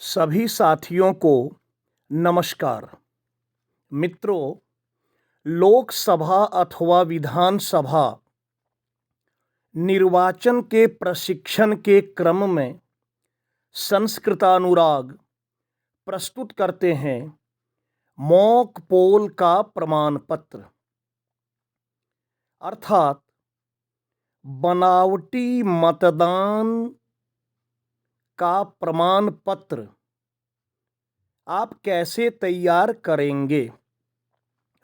सभी साथियों को नमस्कार। मित्रों, लोकसभा अथवा विधानसभा निर्वाचन के प्रशिक्षण के क्रम में संस्कृतानुराग प्रस्तुत करते हैं मॉक पोल का प्रमाण पत्र, अर्थात बनावटी मतदान का प्रमाण पत्र आप कैसे तैयार करेंगे।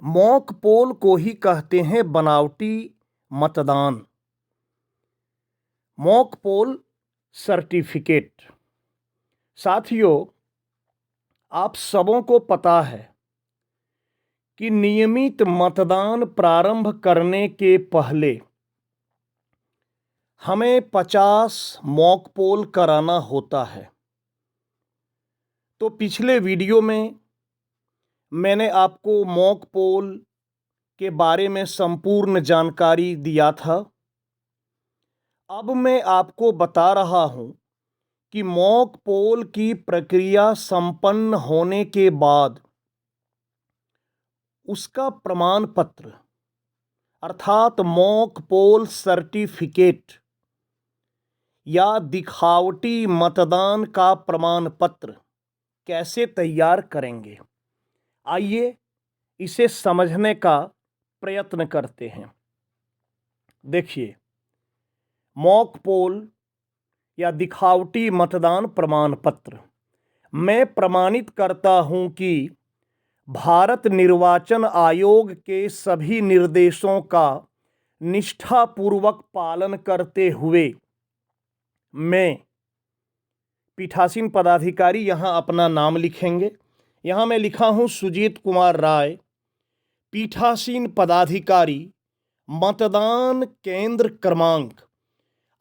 मॉक पोल को ही कहते हैं बनावटी मतदान। Mock poll certificate. साथियों, आप सबों को पता है कि नियमित मतदान प्रारंभ करने के पहले हमें 50 मॉक पोल कराना होता है। तो पिछले वीडियो में मैंने आपको मॉक पोल के बारे में संपूर्ण जानकारी दिया था। अब मैं आपको बता रहा हूं कि मॉक पोल की प्रक्रिया संपन्न होने के बाद उसका प्रमाण पत्र अर्थात मॉक पोल सर्टिफिकेट या दिखावटी मतदान का प्रमाण पत्र कैसे तैयार करेंगे। आइए इसे समझने का प्रयत्न करते हैं। देखिए, मॉक पोल या दिखावटी मतदान प्रमाण पत्र मैं प्रमाणित करता हूं कि भारत निर्वाचन आयोग के सभी निर्देशों का निष्ठापूर्वक पालन करते हुए मैं पीठासीन पदाधिकारी, यहाँ अपना नाम लिखेंगे। यहाँ मैं लिखा हूँ सुजीत कुमार राय, पीठासीन पदाधिकारी, मतदान केंद्र क्रमांक।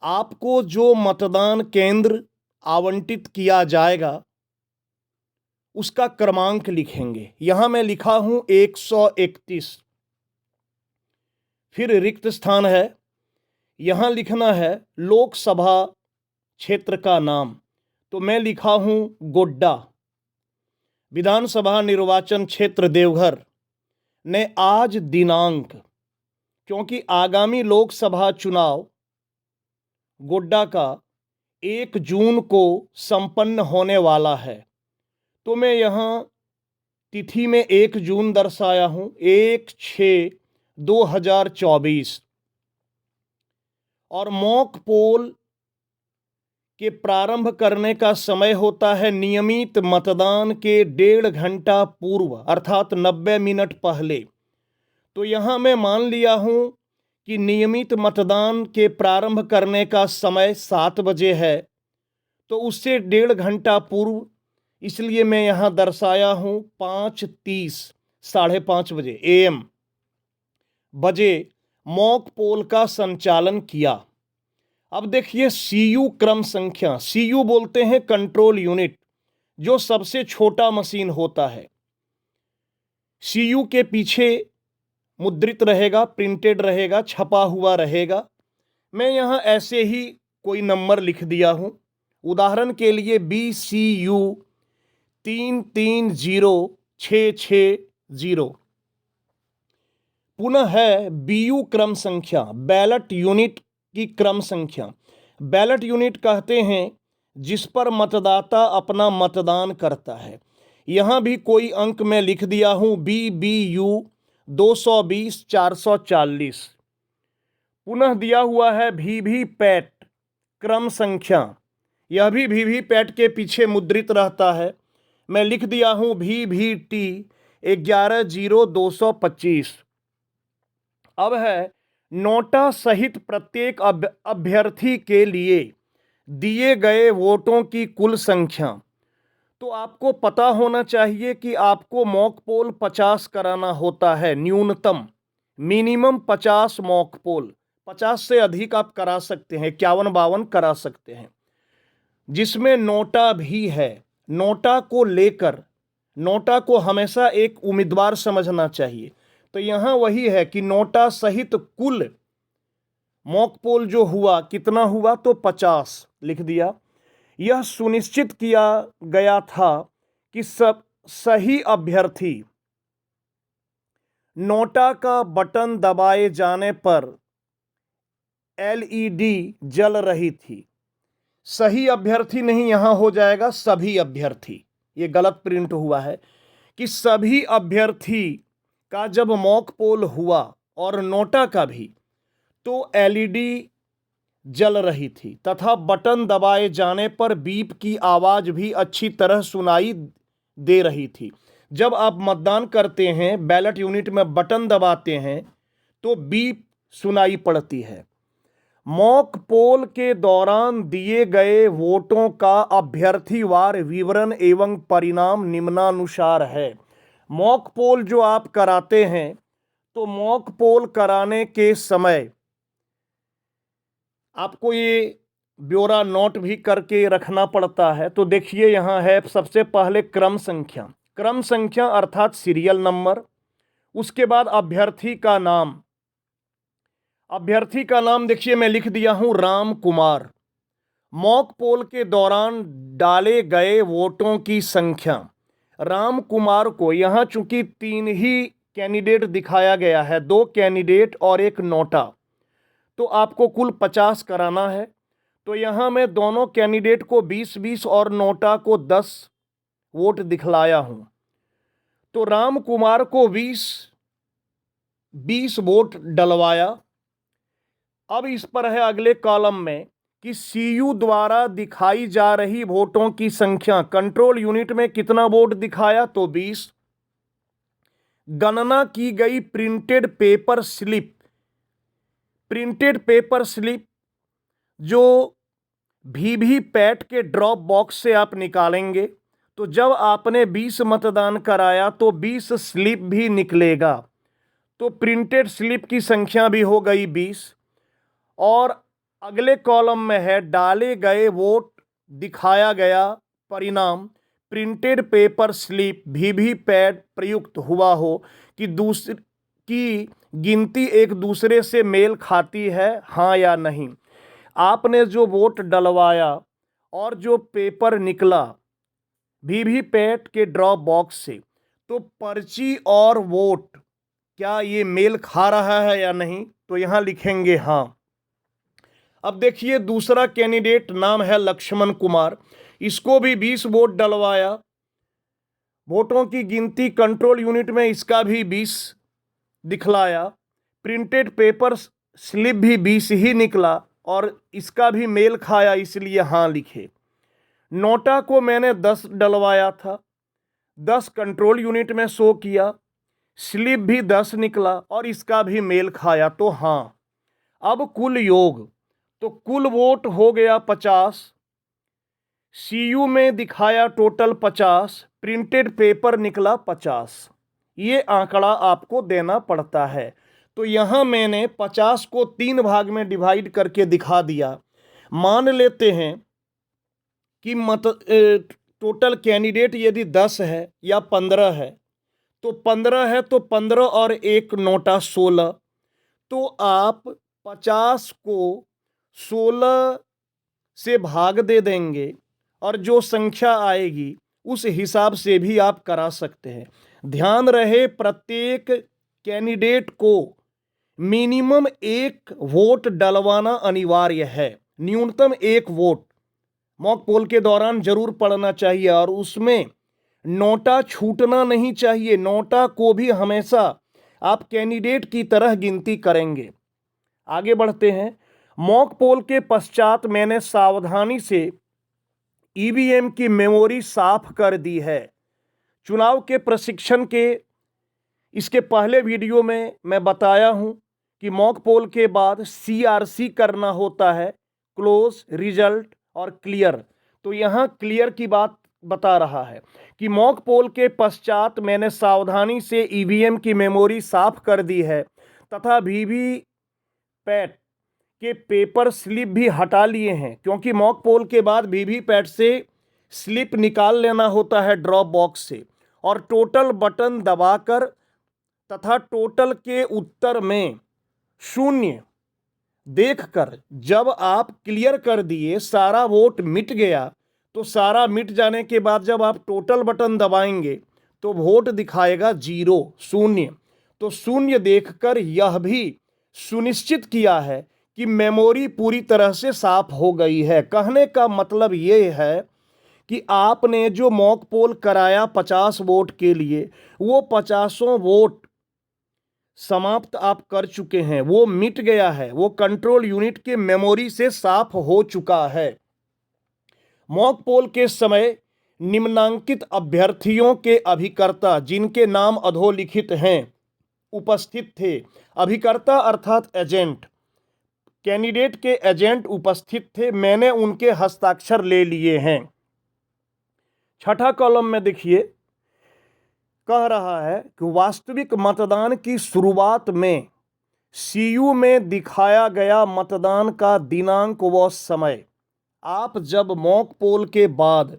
आपको जो मतदान केंद्र आवंटित किया जाएगा उसका क्रमांक लिखेंगे। यहाँ मैं लिखा हूँ 131। फिर रिक्त स्थान है, यहाँ लिखना है लोकसभा क्षेत्र का नाम, तो मैं लिखा हूँ गोड्डा। विधानसभा निर्वाचन क्षेत्र देवघर ने आज दिनांक, क्योंकि आगामी लोकसभा चुनाव गोड्डा का 1 जून को संपन्न होने वाला है, तो मैं यहाँ तिथि में 1 जून दर्शाया हूँ, 1/6/2024। और मॉक पोल के प्रारंभ करने का समय होता है नियमित मतदान के 1.5 घंटा पूर्व अर्थात 90 मिनट पहले। तो यहाँ मैं मान लिया हूँ कि नियमित मतदान के प्रारंभ करने का समय 7 बजे है, तो उससे 1.5 घंटा पूर्व, इसलिए मैं यहाँ दर्शाया हूँ 5:30 5:30 बजे AM बजे मॉक पोल का संचालन किया। अब देखिए, CU क्रम संख्या, CU बोलते हैं कंट्रोल यूनिट, जो सबसे छोटा मशीन होता है। CU के पीछे मुद्रित रहेगा, प्रिंटेड रहेगा, छपा हुआ रहेगा। मैं यहाँ ऐसे ही कोई नंबर लिख दिया हूँ, उदाहरण के लिए BCU 330660। पुनः है BU क्रम संख्या, बैलेट यूनिट की क्रम संख्या। बैलेट यूनिट कहते हैं जिस पर मतदाता अपना मतदान करता है। यहाँ भी कोई अंक मैं लिख दिया हूँ BBU 220-440। पुनः दिया हुआ है VVPAT क्रम संख्या, यह भी VVPAT के पीछे मुद्रित रहता है। मैं लिख दिया हूँ VVT 110225। अब है नोटा सहित प्रत्येक अभ्यर्थी के लिए दिए गए वोटों की कुल संख्या। तो आपको पता होना चाहिए कि आपको मॉक पोल 50 कराना होता है, न्यूनतम, मिनिमम 50 मॉक पोल। 50 से अधिक आप करा सकते हैं, 51-52 करा सकते हैं, जिसमें नोटा भी है। नोटा को लेकर, नोटा को हमेशा एक उम्मीदवार समझना चाहिए। तो यहाँ वही है कि नोटा सहित कुल मॉक पोल जो हुआ, कितना हुआ, तो 50 लिख दिया। यह सुनिश्चित किया गया था कि सब सही अभ्यर्थी नोटा का बटन दबाए जाने पर एलईडी जल रही थी। सही अभ्यर्थी नहीं, यहां हो जाएगा सभी अभ्यर्थी। ये गलत प्रिंट हुआ है कि सभी अभ्यर्थी का जब मॉक पोल हुआ और नोटा का भी, तो एलईडी जल रही थी तथा बटन दबाए जाने पर बीप की आवाज भी अच्छी तरह सुनाई दे रही थी। जब आप मतदान करते हैं, बैलेट यूनिट में बटन दबाते हैं तो बीप सुनाई पड़ती है। मॉक पोल के दौरान दिए गए वोटों का अभ्यर्थीवार विवरण एवं परिणाम निम्नानुसार है। मॉक पोल जो आप कराते हैं, तो मॉक पोल कराने के समय आपको ये ब्यौरा नोट भी करके रखना पड़ता है। तो देखिए यहाँ है सबसे पहले क्रम संख्या अर्थात सीरियल नंबर। उसके बाद अभ्यर्थी का नाम देखिए मैं लिख दिया हूं राम कुमार। मॉक पोल के दौरान डाले गए वोटों की संख्या, राम कुमार को, यहां चूंकि 3 ही कैंडिडेट दिखाया गया है, 2 कैंडिडेट और एक नोटा, तो आपको कुल 50 कराना है। तो यहां मैं दोनों कैंडिडेट को 20-20 और नोटा को 10 वोट दिखलाया हूं। तो राम कुमार को 20 वोट डलवाया। अब इस पर है अगले कॉलम में कि सीयू द्वारा दिखाई जा रही वोटों की संख्या, कंट्रोल यूनिट में कितना वोट दिखाया, तो 20। गणना की गई प्रिंटेड पेपर स्लिप जो वीवीपैट के ड्रॉप बॉक्स से आप निकालेंगे, तो जब आपने 20 मतदान कराया तो 20 स्लिप भी निकलेगा। तो प्रिंटेड स्लिप की संख्या भी हो गई 20। और अगले कॉलम में है डाले गए वोट दिखाया गया परिणाम, प्रिंटेड पेपर स्लिप वीवीपैट प्रयुक्त हुआ हो कि दूसरी की गिनती एक दूसरे से मेल खाती है, हाँ या नहीं। आपने जो वोट डलवाया और जो पेपर निकला वीवीपैट के ड्रॉप बॉक्स से, तो पर्ची और वोट क्या ये मेल खा रहा है या नहीं, तो यहां लिखेंगे हाँ। अब देखिए दूसरा कैंडिडेट नाम है लक्ष्मण कुमार, इसको भी 20 वोट डलवाया। वोटों की गिनती कंट्रोल यूनिट में इसका भी 20 दिखलाया। प्रिंटेड पेपर स्लिप भी 20 ही निकला और इसका भी मेल खाया, इसलिए हाँ लिखे। नोटा को मैंने 10 डलवाया था, 10 कंट्रोल यूनिट में शो किया, स्लिप भी 10 निकला और इसका भी मेल खाया, तो हाँ। अब कुल योग, तो कुल वोट हो गया 50, सीयू में दिखाया टोटल 50, प्रिंटेड पेपर निकला 50। ये आंकड़ा आपको देना पड़ता है। तो यहां मैंने 50 को 3 भाग में डिवाइड करके दिखा दिया। मान लेते हैं कि टोटल कैंडिडेट यदि 10 है या 15 है, तो 15 है तो 15 और एक नोटा 16। तो आप 50 को 16 से भाग दे देंगे और जो संख्या आएगी उस हिसाब से भी आप करा सकते हैं। ध्यान रहे प्रत्येक कैंडिडेट को मिनिमम 1 वोट डलवाना अनिवार्य है। न्यूनतम 1 वोट मॉक पोल के दौरान जरूर पड़ना चाहिए और उसमें नोटा छूटना नहीं चाहिए। नोटा को भी हमेशा आप कैंडिडेट की तरह गिनती करेंगे। आगे बढ़ते हैं। मॉक पोल के पश्चात मैंने सावधानी से ईवीएम की मेमोरी साफ कर दी है। चुनाव के प्रशिक्षण के इसके पहले वीडियो में मैं बताया हूं कि मॉक पोल के बाद सीआरसी करना होता है, क्लोज, रिजल्ट और क्लियर। तो यहां क्लियर की बात बता रहा है कि मॉक पोल के पश्चात मैंने सावधानी से ईवीएम की मेमोरी साफ कर दी है तथा वीवीपैट के पेपर स्लिप भी हटा लिए हैं, क्योंकि मॉक पोल के बाद वीवीपैट से स्लिप निकाल लेना होता है ड्रॉप बॉक्स से, और टोटल बटन दबाकर तथा टोटल के उत्तर में 0 देखकर जब आप क्लियर कर दिए, सारा वोट मिट गया, तो सारा मिट जाने के बाद जब आप टोटल बटन दबाएंगे तो वोट दिखाएगा 0, शून्य। तो शून्य देखकर यह भी सुनिश्चित किया है कि मेमोरी पूरी तरह से साफ हो गई है। कहने का मतलब ये है कि आपने जो मॉक पोल कराया 50 वोट के लिए, वो 50 वोट समाप्त आप कर चुके हैं, वो मिट गया है, वो कंट्रोल यूनिट के मेमोरी से साफ हो चुका है। मॉक पोल के समय निम्नांकित अभ्यर्थियों के अभिकर्ता जिनके नाम अधोलिखित हैं उपस्थित थे। अभिकर्ता अर्थात एजेंट, कैंडिडेट के एजेंट उपस्थित थे, मैंने उनके हस्ताक्षर ले लिए हैं। छठा कॉलम में देखिए, कह रहा है कि वास्तविक मतदान की शुरुआत में सीयू में दिखाया गया मतदान का दिनांक व समय। आप जब मॉक पोल के बाद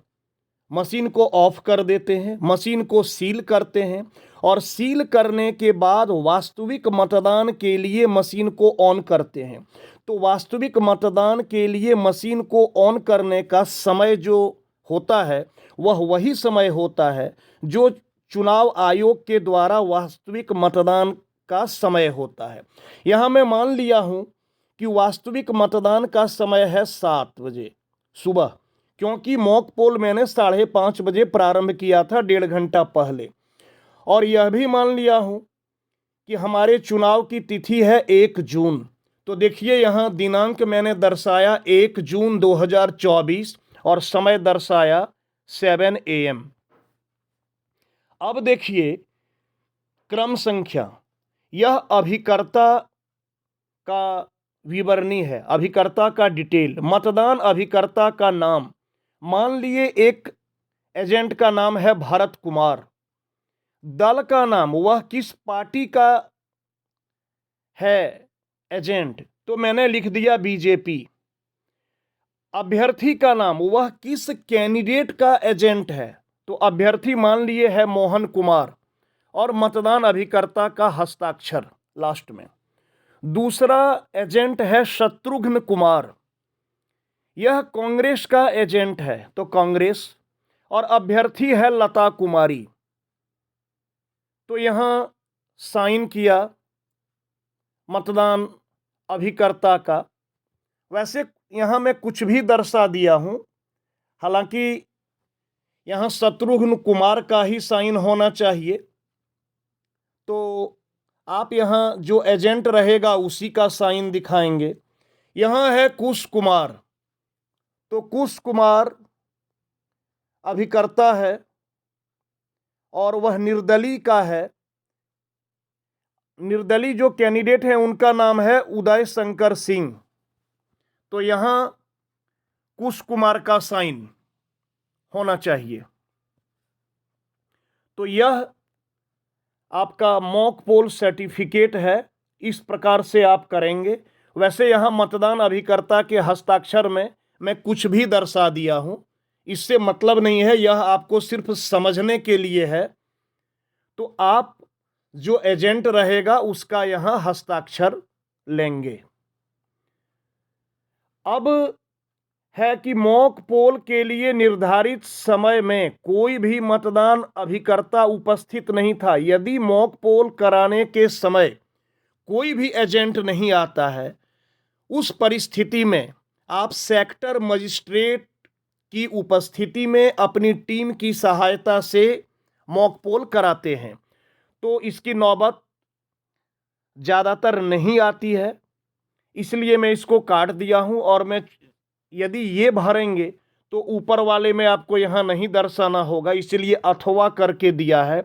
मशीन को ऑफ कर देते हैं, मशीन को सील करते हैं और सील करने के बाद वास्तविक मतदान के लिए मशीन को ऑन करते हैं, तो वास्तविक मतदान के लिए मशीन को ऑन करने का समय जो होता है वह वही समय होता है जो चुनाव आयोग के द्वारा वास्तविक मतदान का समय होता है। यहाँ मैं मान लिया हूँ कि वास्तविक मतदान का समय है 7 बजे सुबह, क्योंकि मॉक पोल मैंने 5:30 बजे प्रारंभ किया था, 1.5 घंटा पहले। और यह भी मान लिया हूँ कि हमारे चुनाव की तिथि है 1 जून। तो देखिए यहाँ दिनांक मैंने दर्शाया 1 जून 2024 और समय दर्शाया 7 AM। अब देखिए क्रम संख्या, यह अभिकर्ता का विवरणी है, अभिकर्ता का डिटेल। मतदान अभिकर्ता का नाम, मान लिए एक एजेंट का नाम है भरत कुमार। दल का नाम, वह किस पार्टी का है एजेंट, तो मैंने लिख दिया बीजेपी। अभ्यर्थी का नाम, वह किस कैंडिडेट का एजेंट है, तो अभ्यर्थी मान लिए है मोहन कुमार। और मतदान अभिकर्ता का हस्ताक्षर लास्ट में। दूसरा एजेंट है शत्रुघ्न कुमार, यह कांग्रेस का एजेंट है, तो कांग्रेस। और अभ्यर्थी है लता कुमारी, तो यहां साइन किया मतदान अभिकर्ता का। वैसे यहां मैं कुछ भी दर्शा दिया हूं, हालांकि यहां शत्रुघ्न कुमार का ही साइन होना चाहिए, तो आप यहां जो एजेंट रहेगा उसी का साइन दिखाएंगे। यहां है कुश कुमार, तो कुश कुमार अभिकर्ता है और वह निर्दलीय का है। निर्दलीय जो कैंडिडेट है उनका नाम है उदय शंकर सिंह, तो यहां कुश कुमार का साइन होना चाहिए। तो यह आपका मॉक पोल सर्टिफिकेट है, इस प्रकार से आप करेंगे। वैसे यहाँ मतदान अभिकर्ता के हस्ताक्षर में मैं कुछ भी दर्शा दिया हूँ, इससे मतलब नहीं है, यह आपको सिर्फ समझने के लिए है। तो आप जो एजेंट रहेगा उसका यहाँ हस्ताक्षर लेंगे। अब है कि मॉक पोल के लिए निर्धारित समय में कोई भी मतदान अभिकर्ता उपस्थित नहीं था। यदि मॉक पोल कराने के समय कोई भी एजेंट नहीं आता है, उस परिस्थिति में आप सेक्टर मजिस्ट्रेट की उपस्थिति में अपनी टीम की सहायता से मॉक पोल कराते हैं, तो इसकी नौबत ज़्यादातर नहीं आती है, इसलिए मैं इसको काट दिया हूं। और मैं यदि ये भरेंगे तो ऊपर वाले में आपको यहाँ नहीं दर्शाना होगा, इसलिए अथवा करके दिया है।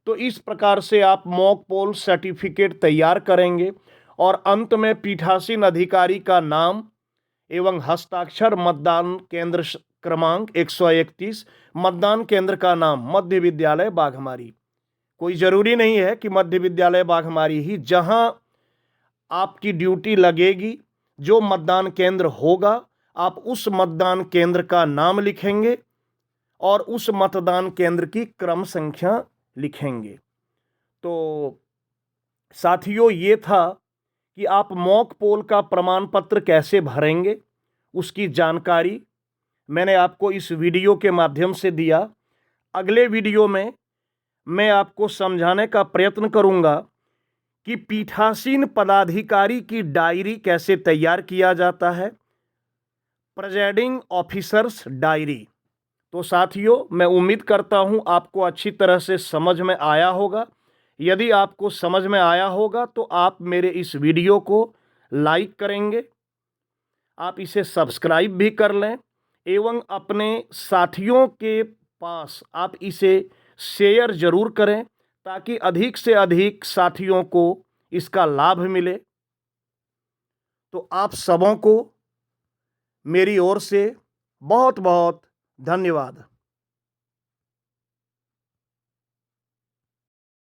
तो इस प्रकार से आप मॉक पोल सर्टिफिकेट तैयार करेंगे और अंत में पीठासीन अधिकारी का नाम एवं हस्ताक्षर, मतदान केंद्र क्रमांक 131, मतदान केंद्र का नाम मध्य विद्यालय बाघमारी। कोई ज़रूरी नहीं है कि मध्य विद्यालय बाघमारी ही, जहां आपकी ड्यूटी लगेगी, जो मतदान केंद्र होगा, आप उस मतदान केंद्र का नाम लिखेंगे और उस मतदान केंद्र की क्रम संख्या लिखेंगे। तो साथियों, ये था कि आप मॉक पोल का प्रमाण पत्र कैसे भरेंगे, उसकी जानकारी मैंने आपको इस वीडियो के माध्यम से दिया। अगले वीडियो में मैं आपको समझाने का प्रयत्न करूंगा कि पीठासीन पदाधिकारी की डायरी कैसे तैयार किया जाता है, प्रेजाइडिंग ऑफिसर्स डायरी। तो साथियों, मैं उम्मीद करता हूं आपको अच्छी तरह से समझ में आया होगा। यदि आपको समझ में आया होगा तो आप मेरे इस वीडियो को लाइक करेंगे, आप इसे सब्सक्राइब भी कर लें एवं अपने साथियों के पास आप इसे शेयर जरूर करें ताकि अधिक से अधिक साथियों को इसका लाभ मिले। तो आप सबों को मेरी ओर से बहुत बहुत धन्यवाद।